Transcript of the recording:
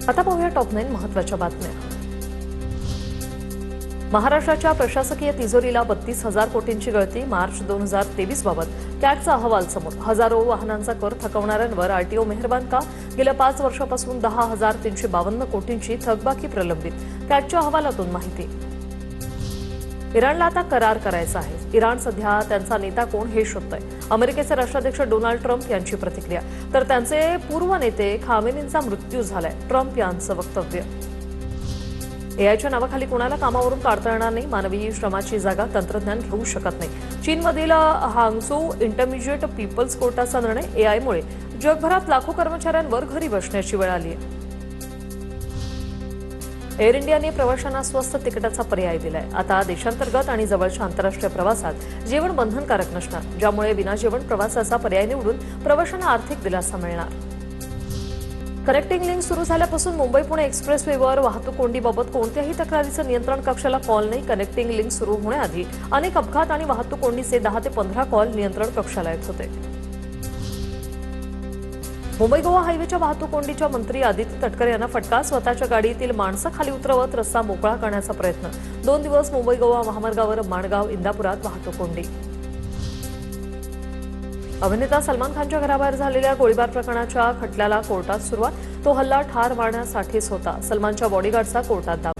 आता पाहूया टॉप 9 महत्त्वाच्या बातम्या। महाराष्ट्राच्या प्रशासकीय तिजोरीला 32,000 कोटींची गळती। मार्च 2023 बाबत कॅगचा अहवाल समोर। हजारो वाहनांचा कर थकवणाऱ्यांवर आरटीओ मेहरबान का? गेल्या 5 वर्षापासून 10,352 कोटींची थकबाकी प्रलंबित। कॅगच्या अहवालातून माहिती। इराणला आता करार करायचा आहे। इराण सध्या त्यांचा नेता कोण हे शोधतंय। अमेरिकेचे राष्ट्राध्यक्ष डोनाल्ड ट्रम्प यांची प्रतिक्रिया, तर त्यांचे पूर्व नेते खामेनींचा मृत्यू झालाय, ट्रम्प यांचं वक्तव्य। एआयच्या नावाखाली कोणाला कामावरून काढता येणार नाही। मानवी श्रमाची जागा तंत्रज्ञान घेऊ शकत नाही। चीनमधील हांगझू इंटरमिजिएट पीपल्स कोर्टाचा निर्णय। एआयमुळे जगभरात लाखो कर्मचाऱ्यांवर घरी बसण्याची वेळ आली आहे। एअर इंडियाने प्रवाशांना स्वस्त तिकिटाचा पर्याय दिलाय। आता देशांतर्गत आणि जवळच्या आंतरराष्ट्रीय प्रवासात जेवण बंधनकारक नसणार, ज्यामुळे विनाजेवण प्रवासाचा पर्याय निवडून प्रवाशांना आर्थिक दिलासा मिळणार। कनेक्टिंग लिंक सुरू झाल्यापासून मुंबई पुणे एक्सप्रेसवेवर वाहतूक कोंडीबाबत कोणत्याही तक्रारीचं नियंत्रण कक्षाला कॉल नाही। कनेक्टिंग लिंक सुरू होण्याआधी अनेक अपघात आणि वाहतूक कोंडीचे 10 ते 15 कॉल नियंत्रण कक्षाला येत होते। मुंबई गोवा हायवेच्या वाहतूक कोंडीच्या मंत्री आदित्य तटकरे यांना फटका। स्वतःच्या गाडीतील माणसं खाली उतरवत रस्ता मोकळा करण्याचा प्रयत्न। 2 दिवस मुंबई गोवा महामार्गावर माणगाव इंदापुरात वाहतूक कोंडी। अभिनेता सलमान खानच्या घराबाहेर झालेल्या गोळीबार प्रकरणाच्या खटल्याला कोर्टात सुरुवात। तो हल्ला ठार मारण्यासाठीच होता। सलमानच्या बॉडीगार्डचा कोर्टात दावा।